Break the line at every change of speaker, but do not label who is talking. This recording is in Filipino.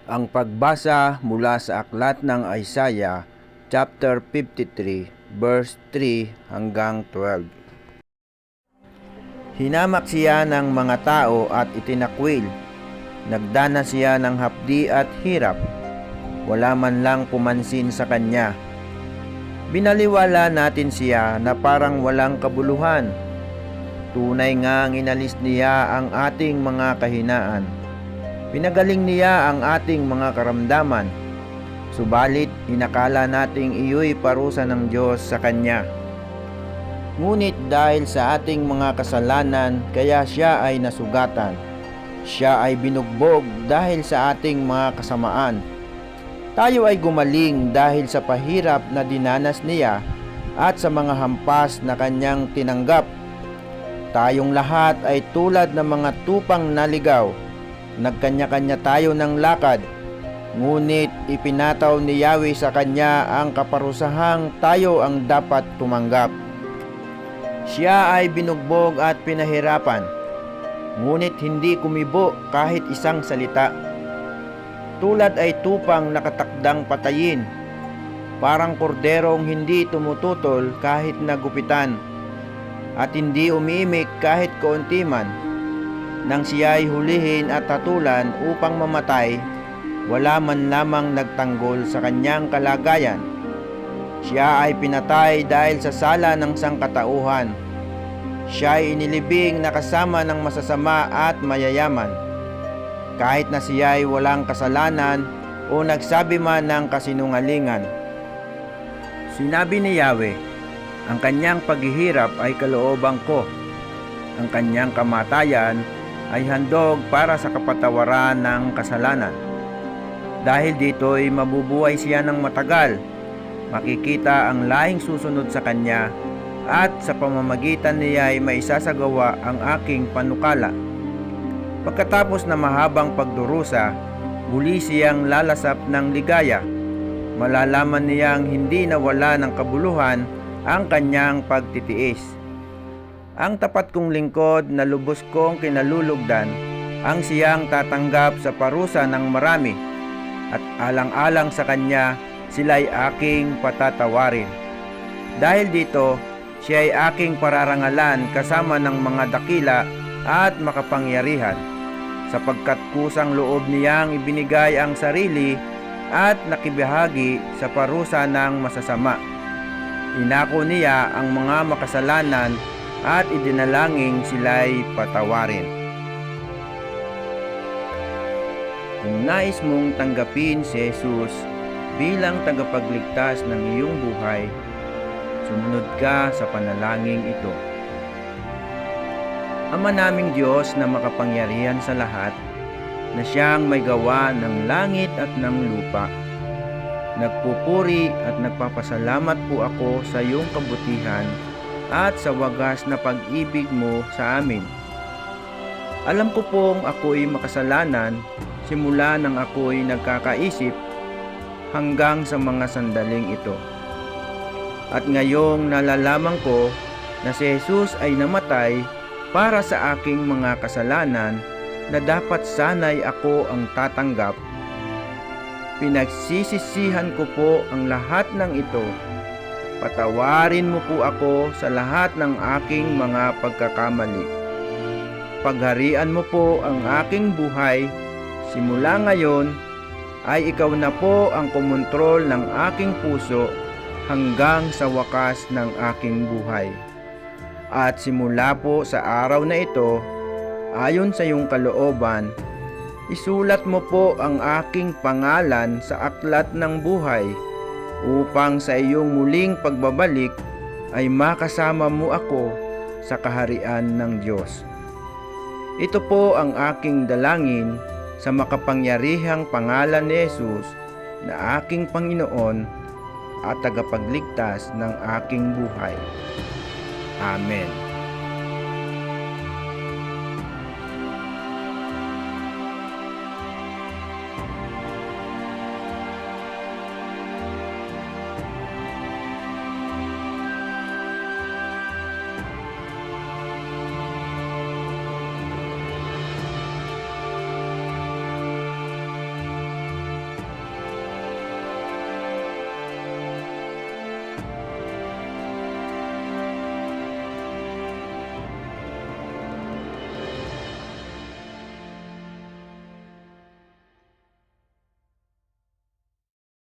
Ang pagbasa mula sa aklat ng Isaiah, chapter 53, verse 3 hanggang 12. Hinamak siya ng mga tao at itinakwil. Nagdana siya ng hapdi at hirap. Wala man lang pumansin sa kanya. Binaliwala natin siya na parang walang kabuluhan. Tunay ngang inalis niya ang ating mga kahinaan. Pinagaling niya ang ating mga karamdaman. Subalit, inakala nating iyo'y parusa ng Diyos sa Kanya. Ngunit dahil sa ating mga kasalanan, kaya siya ay nasugatan. Siya ay binugbog dahil sa ating mga kasamaan. Tayo ay gumaling dahil sa pahirap na dinanas niya at sa mga hampas na Kanyang tinanggap. Tayong lahat ay tulad ng mga tupang naligaw. Nagkanya-kanya tayo ng lakad, ngunit ipinataw ni Yahweh sa kanya ang kaparusahang tayo ang dapat tumanggap. Siya ay binugbog at pinahirapan, ngunit hindi kumibo kahit isang salita. Tulad ay tupang nakatakdang patayin, parang korderong hindi tumututol kahit nagupitan, at hindi umiimik kahit kaunti man. Nang siya'y hulihin at hatulan upang mamatay, wala man lamang nagtanggol sa kanyang kalagayan. Siya ay pinatay dahil sa sala ng sangkatauhan. Siya ay inilibing na kasama ng masasama at mayayaman. Kahit na siya'y walang kasalanan o nagsabi man ng kasinungalingan. Sinabi ni Yahweh, ang kanyang paghihirap ay kalooban ko. Ang kanyang kamatayan ay handog para sa kapatawaran ng kasalanan. Dahil dito'y mabubuhay siya ng matagal, makikita ang lahing susunod sa kanya, at sa pamamagitan niya ay maisasagawa ang aking panukala. Pagkatapos na mahabang pagdurusa, muli siyang lalasap ng ligaya. Malalaman niyang hindi nawala ng kabuluhan ang kanyang pagtitiis. Ang tapat kong lingkod na lubos kong kinalulugdan, ang siyang tatanggap sa parusa ng marami, at alang-alang sa kanya, sila'y aking patatawarin. Dahil dito, siya'y aking pararangalan kasama ng mga dakila at makapangyarihan, sapagkat kusang loob niyang ibinigay ang sarili at nakibahagi sa parusa ng masasama. Inako niya ang mga makasalanan at idinalangin sila'y patawarin. Kung nais mong tanggapin si Jesus bilang tagapagligtas ng iyong buhay, sumunod ka sa panalangin ito. Ama naming Diyos na makapangyarihan sa lahat, na siyang may gawa ng langit at ng lupa, nagpupuri at nagpapasalamat po ako sa iyong kabutihan at sa wagas na pag-ibig mo sa amin. Alam ko pong ako'y makasalanan simula nang ako'y nagkakaisip hanggang sa mga sandaling ito. At ngayong nalalaman ko na si Jesus ay namatay para sa aking mga kasalanan na dapat sana'y ako ang tatanggap, pinagsisisihan ko po ang lahat ng ito. Patawarin mo po ako sa lahat ng aking mga pagkakamali. Pagharian mo po ang aking buhay. Simula ngayon ay ikaw na po ang kumontrol ng aking puso hanggang sa wakas ng aking buhay. At simula po sa araw na ito, ayon sa iyong kalooban, isulat mo po ang aking pangalan sa aklat ng buhay, upang sa iyong muling pagbabalik ay makasama mo ako sa kaharian ng Diyos. Ito po ang aking dalangin sa makapangyarihang pangalan ni Jesus na aking Panginoon at tagapagligtas ng aking buhay. Amen.